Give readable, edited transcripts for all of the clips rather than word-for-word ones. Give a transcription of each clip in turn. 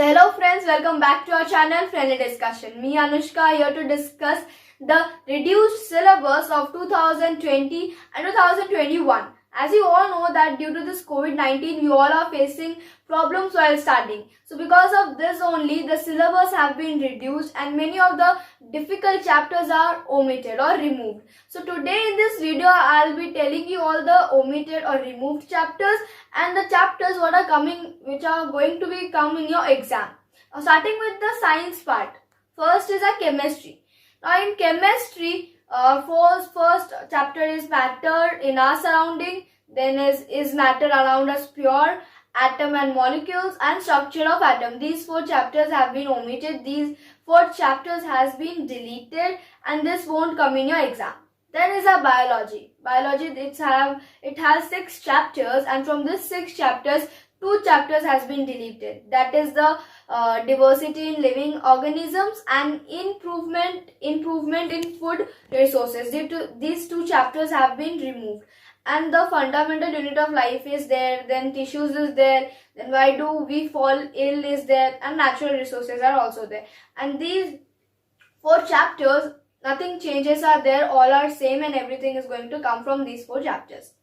So hello friends, welcome back to our channel Friendly Discussion. Me Anushka here to discuss the reduced syllabus of 2020 and 2021. As you all know that due to this COVID-19 we all are facing problems while studying. So because of this only the syllabus have been reduced and many of the difficult chapters are omitted or removed. So today in this video I'll be telling you all the omitted or removed chapters and the chapters what are coming which are going to be come in your exam. Starting with the science part. First is a chemistry. Now in chemistry first chapter is matter in our surrounding, then is matter around us pure, atom and molecules, and structure of atom. These four chapters have been omitted. These four chapters has been deleted and this won't come in your exam. Then is a biology. Biology it has 6 chapters and from this 6 chapters 2 chapters has been deleted. That is the diversity in living organisms and improvement in food resources. These 2 chapters have been removed. And the fundamental unit of life is there, then tissues is there, then why do we fall ill is there, and natural resources are also there. And these 4 chapters, nothing changes are there, all are same and everything is going to come from these 4 chapters.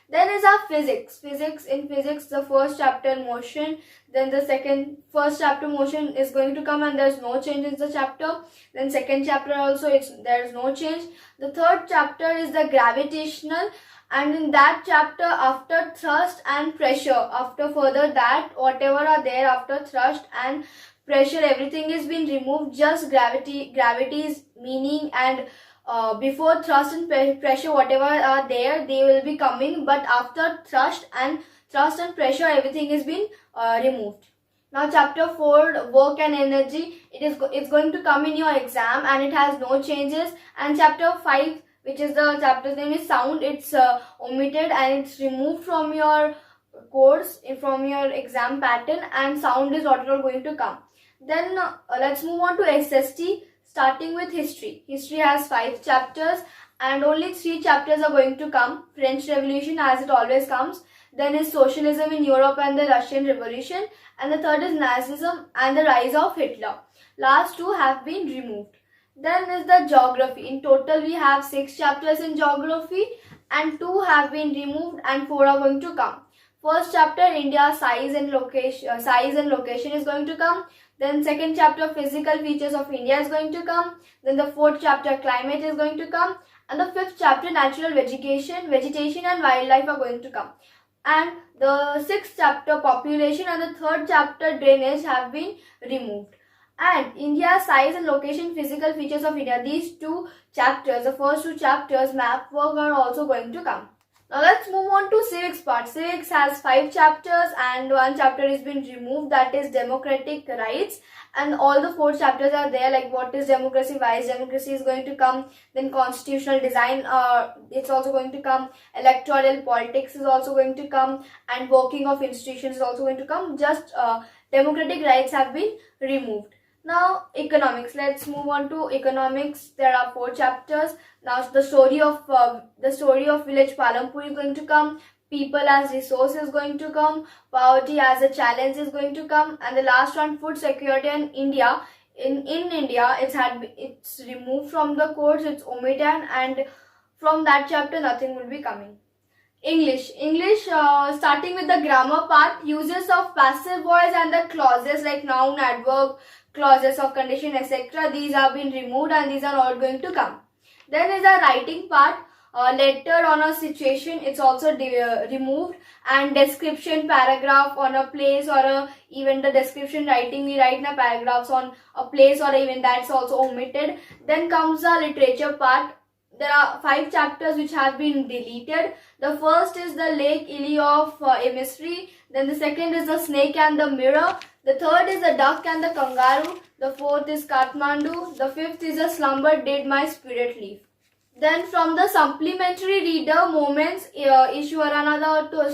Then is our physics. In physics, the first chapter motion, then the first chapter motion is going to come and there's no change in the chapter. Then second chapter also there's no change. The third chapter is the gravitational, and in that chapter after thrust and pressure, after further that whatever are there after thrust and pressure, everything is been removed. Just gravity's meaning and before thrust and pressure whatever are there they will be coming, but after thrust and pressure everything is been removed. Now chapter 4 work and energy, it's going to come in your exam and it has no changes. And chapter 5, which is the chapter's name is sound, it's omitted and it's removed from your course, from your exam pattern, and sound is what are going to come. Then let's move on to SST. Starting with history. History has 5 chapters and only 3 chapters are going to come. French Revolution as it always comes. Then is socialism in Europe and the Russian Revolution. And the third is Nazism and the rise of Hitler. Last 2 have been removed. Then is the geography. In total we have 6 chapters in geography and 2 have been removed and 4 are going to come. First chapter India size and location is going to come. Then second chapter physical features of India is going to come. Then the fourth chapter climate is going to come. And the fifth chapter natural vegetation and wildlife are going to come. And the sixth chapter population and the third chapter drainage have been removed. And India size and location physical features of India, these 2 chapters, the first 2 chapters map work are also going to come. Now let's move on to civics part. Civics has 5 chapters and 1 chapter has been removed, that is democratic rights, and all the 4 chapters are there, like what is democracy, why is democracy is going to come, then constitutional design it's also going to come, electoral politics is also going to come, and working of institutions is also going to come. Just democratic rights have been removed. Now economics, let's move on to economics. There are 4 chapters. Now the story of village Palampur is going to come, people as resource is going to come, poverty as a challenge is going to come, and the last one food security in India. In India it's removed from the course, it's omitted, and from that chapter nothing will be coming. English starting with the grammar part, uses of passive voice and the clauses like noun, adverb, clauses of condition, etc. These have been removed and these are not going to come. Then is the writing part, letter on a situation, it's also removed, and description paragraph on a place or a even the description writing we write in a paragraphs on a place or even that's also omitted. Then comes the literature part. There are 5 chapters which have been deleted. The first is the Lake Erie of a mystery. Then the second is the snake and the mirror. The third is the duck and the kangaroo. The fourth is Kathmandu. The fifth is a slumber did my spirit leave. Then from the supplementary reader moments, Ishwarana the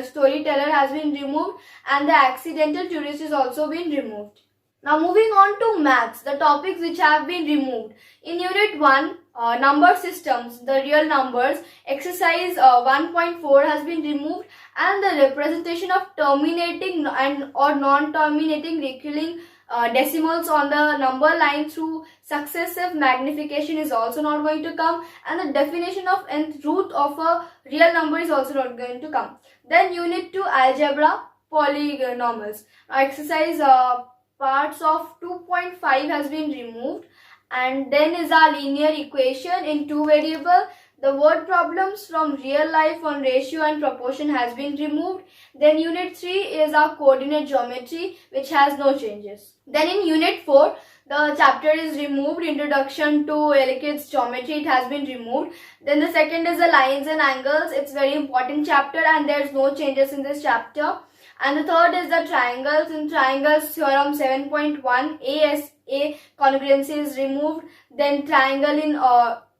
storyteller has been removed and the accidental tourist is also been removed. Now moving on to maths, the topics which have been removed. In unit 1, number systems, the real numbers, exercise 1.4 has been removed, and the representation of terminating and or non-terminating recurring decimals on the number line through successive magnification is also not going to come, and the definition of nth root of a real number is also not going to come. Then unit 2, algebra, polynomials. Exercise parts of 2.5 has been removed, and then is our linear equation in two variable. The word problems from real life on ratio and proportion has been removed. Then unit 3 is our coordinate geometry, which has no changes. Then in unit 4, the chapter is removed, introduction to Euclid's geometry, it has been removed. Then the second is the lines and angles, it's very important chapter and there's no changes in this chapter. And the third is the triangles. In triangles theorem 7.1, ASA congruency is removed. Then triangle in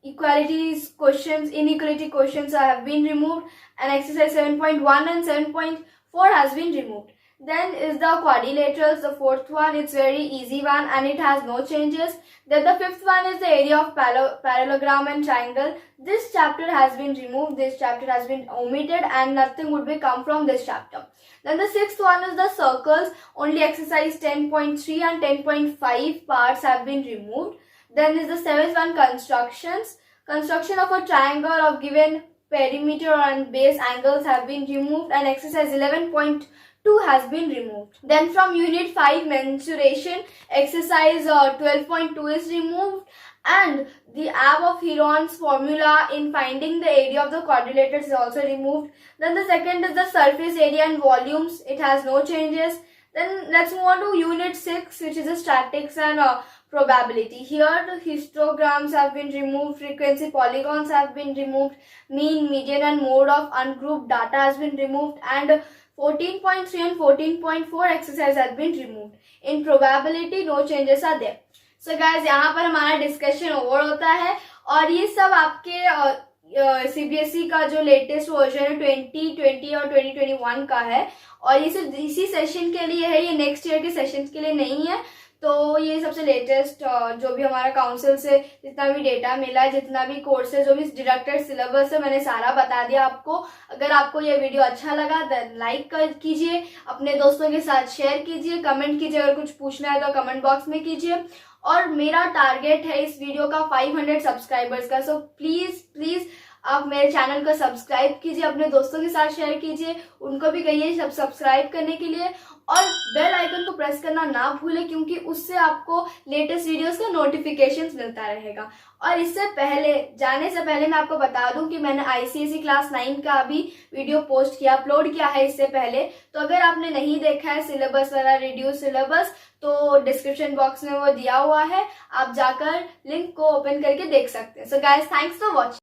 equalities questions, inequality questions have been removed, and exercise 7.1 and 7.4 has been removed. Then is the quadrilaterals, the fourth one, it's very easy one and it has no changes. Then the fifth one is the area of parallelogram and triangle. This chapter has been removed, this chapter has been omitted and nothing would be come from this chapter. Then the sixth one is the circles, only exercise 10.3 and 10.5 parts have been removed. Then is the seventh one, constructions. Construction of a triangle of given perimeter and base angles have been removed, and exercise 11.2 has been removed. Then from unit 5, mensuration, exercise 12.2 is removed, and the Avogadro's formula in finding the area of the quadrilaters is also removed. Then the second is the surface area and volumes, it has no changes. Then let's move on to unit 6, which is the statistics and probability. Here the histograms have been removed, frequency polygons have been removed, mean, median and mode of ungrouped data has been removed, and 14.3 and 14.4 exercise has been removed. In probability no changes are there. So guys, यहाँ पर हमारा discussion over होता है और ये सब आपके CBSE का जो लेटेस्ट वर्जन है 2020 और 2021 का है, और ये सिर्फ इसी सेशन के लिए है, ये नेक्स्ट ईयर के सेशन के लिए नहीं है। तो ये सबसे लेटेस्ट जो भी हमारा काउंसिल से जितना भी डेटा मिला है, जितना भी कोर्सेज, जो भी डिडक्टेड सिलेबस है, मैंने सारा बता दिया आपको। अगर आपको ये वीडियो अच्छा लगा देन लाइक कीजिए, अपने दोस्तों के साथ शेयर कीजिए, कमेंट कीजिए, अगर कुछ पूछना है तो कमेंट बॉक्स में कीजिए। और मेरा टारगेट है इस वीडियो का 500 सब्सक्राइबर्स का, सो प्लीज आप मेरे चैनल को सब्सक्राइब कीजिए, अपने दोस्तों के साथ शेयर कीजिए, उनको भी कहिए सब सब्सक्राइब करने के लिए, और बेल आइकन को प्रेस करना ना भूलें क्योंकि उससे आपको लेटेस्ट वीडियोस का नोटिफिकेशंस मिलता रहेगा। और इससे पहले जाने से पहले मैं आपको बता दूं कि मैंने आईसीएसई क्लास 9 का भी वीडियो पोस्ट किया, अपलोड किया है इससे पहले, तो अगर आपने नहीं देखा है सिलेबस वाला रिड्यूस सिलेबस तो डिस्क्रिप्शन बॉक्स में वो दिया हुआ है, आप जाकर लिंक को ओपन करके देख सकते हैं। So guys, thanks for watching.